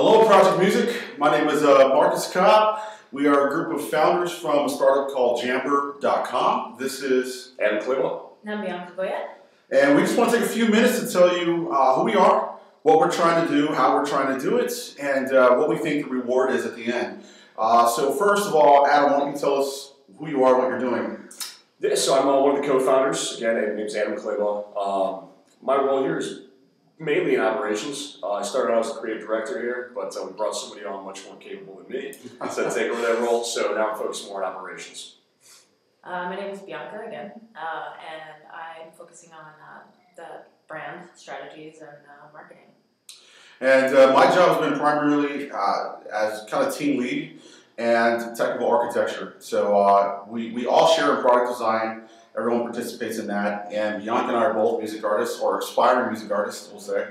Hello, Project Music. My name is Marcus Cobb. We are a group of founders from a startup called Jammber.com. This is Adam Cleveland. And I'm Bianca Goya. And we just want to take a few minutes to tell you who we are, what we're trying to do, how we're trying to do it, and what we think the reward is at the end. So first of all, Adam, why don't you tell us who you are, what you're doing? Yeah, so I'm one of the co-founders. Again, my name's Adam Cleveland. My role here is mainly in operations. I started out as a creative director here, but we brought somebody on much more capable than me to take over that role. So now I'm focused more on operations. My name is Bianca again, and I'm focusing on the brand strategies and marketing. And my job has been primarily as kind of team lead and technical architecture. So we all share in product design. Everyone participates in that. And Bianca and I are both music artists, or aspiring music artists, we'll say.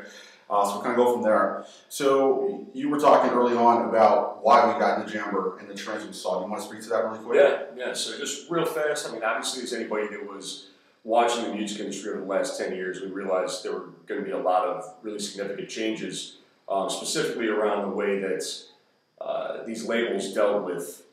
So we'll kind of go from there. So you were talking early on about why we got into Jammber and the trends we saw. Do you want to speak to that really quick? Yeah. So just real fast, I mean, obviously as anybody that was watching the music industry over the last 10 years, we realized there were going to be a lot of really significant changes, specifically around the way that these labels dealt with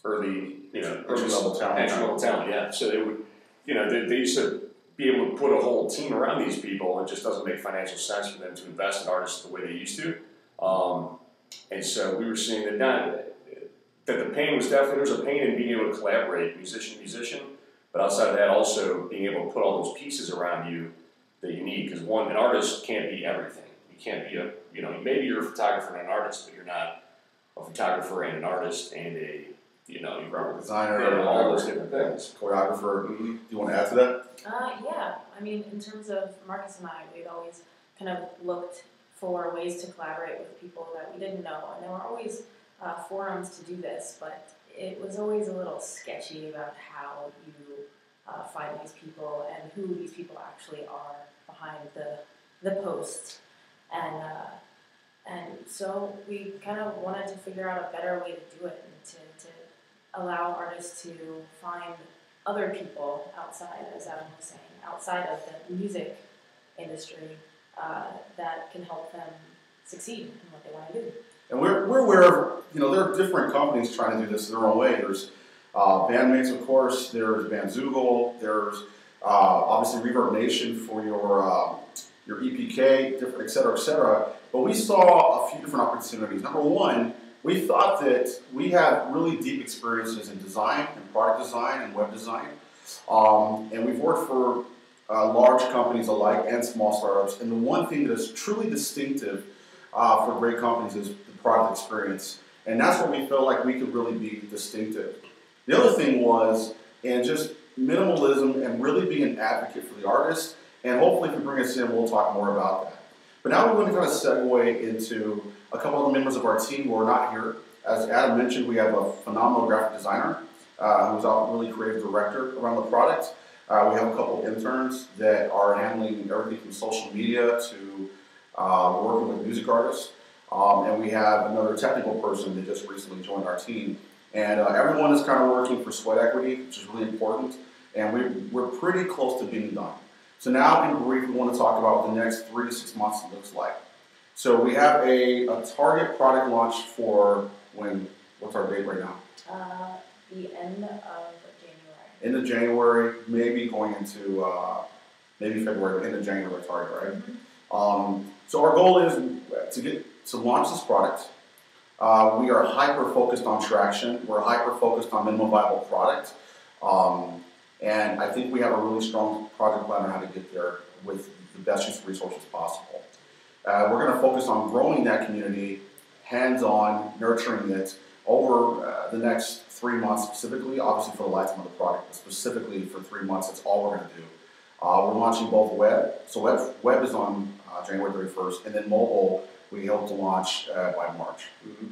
early level talent. Yeah. So they would, they used to be able to put a whole team around these people. It just doesn't make financial sense for them to invest in artists the way they used to. And so we were seeing that the pain was definitely, there's a pain in being able to collaborate musician to musician, but outside of that also being able to put all those pieces around you that you need, because an artist can't be everything. You can't be maybe you're a photographer and an artist, but you're not a photographer and an artist and a graphic designer, all those different things. Choreographer. Mm-hmm. Do you want to add to that? Yeah. I mean, in terms of Marcus and I, we'd always kind of looked for ways to collaborate with people that we didn't know, and there were always forums to do this, but it was always a little sketchy about how you find these people and who these people actually are behind the posts, and so we kind of wanted to figure out a better way to do it and to allow artists to find other people outside, as Adam was saying, outside of the music industry that can help them succeed in what they want to do. And we're aware of, there are different companies trying to do this in their own way. There's Bandmates, of course. There's Bandzoogle. There's obviously Reverb Nation for your EPK, different, et cetera, et cetera. But we saw a few different opportunities. Number one, we thought that we have really deep experiences in design and product design and web design. And we've worked for large companies alike and small startups. And the one thing that is truly distinctive for great companies is the product experience. And that's where we felt like we could really be distinctive. The other thing was, and just minimalism and really be an advocate for the artist. And hopefully if you bring us in, we'll talk more about that. But now we're going to kind of segue into a couple of the members of our team who are not here. As Adam mentioned, we have a phenomenal graphic designer who's a really creative director around the product. We have a couple of interns that are handling everything from social media to working with music artists. And we have another technical person that just recently joined our team. And everyone is kind of working for sweat equity, which is really important. And we're pretty close to being done. So now, in brief, we want to talk about what the next 3 to 6 months looks like. So we have a target product launch for when? What's our date right now? The end of January. End of January, maybe going into maybe February, but end of January target, right? Mm-hmm. So our goal is to launch this product. We are hyper-focused on traction. We're hyper-focused on minimum viable product. And I think we have a really strong project plan on how to get there with the best use of resources possible. We're going to focus on growing that community, hands-on, nurturing it over the next 3 months specifically, obviously for the lifetime of the product, but specifically for 3 months, that's all we're going to do. We're launching both web. So web is on January 31st, and then mobile we hope to launch by March. Mm-hmm.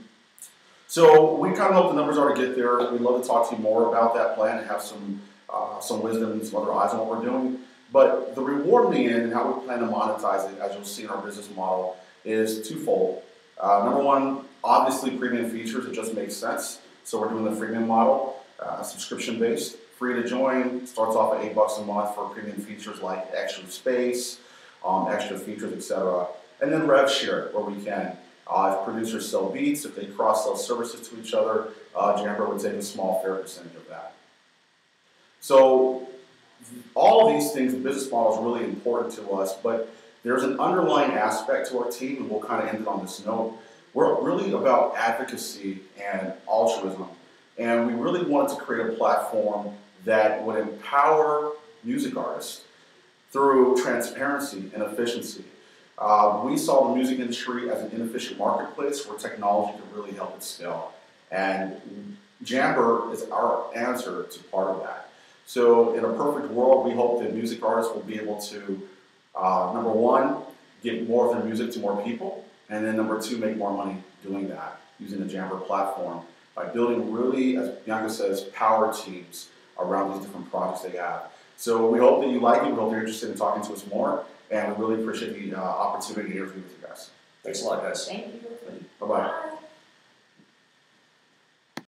So we kind of hope the numbers are to get there. We'd love to talk to you more about that plan and have some wisdom and some other eyes on what we're doing. But the reward in the end and how we plan to monetize it, as you'll see in our business model, is twofold. Number one, obviously premium features, it just makes sense. So we're doing the freemium model, subscription-based, free to join, starts off at $8 a month for premium features like extra space, extra features, etc. And then rev share where we can. If producers sell beats, if they cross-sell services to each other, Jammber would take a small fair percentage of that. So all of these things, the business model is really important to us, but there's an underlying aspect to our team, and we'll kind of end it on this note. We're really about advocacy and altruism, and we really wanted to create a platform that would empower music artists through transparency and efficiency. We saw the music industry as an inefficient marketplace where technology could really help it scale. And Jammber is our answer to part of that. So in a perfect world, we hope that music artists will be able to, number one, get more of their music to more people, and then number two, make more money doing that, using the Jammber platform by building really, as Bianca says, power teams around these different projects they have. So we hope that you like it. We hope you're interested in talking to us more, and we really appreciate the opportunity to interview with you guys. Thanks a lot, guys. Thank you. Bye-bye.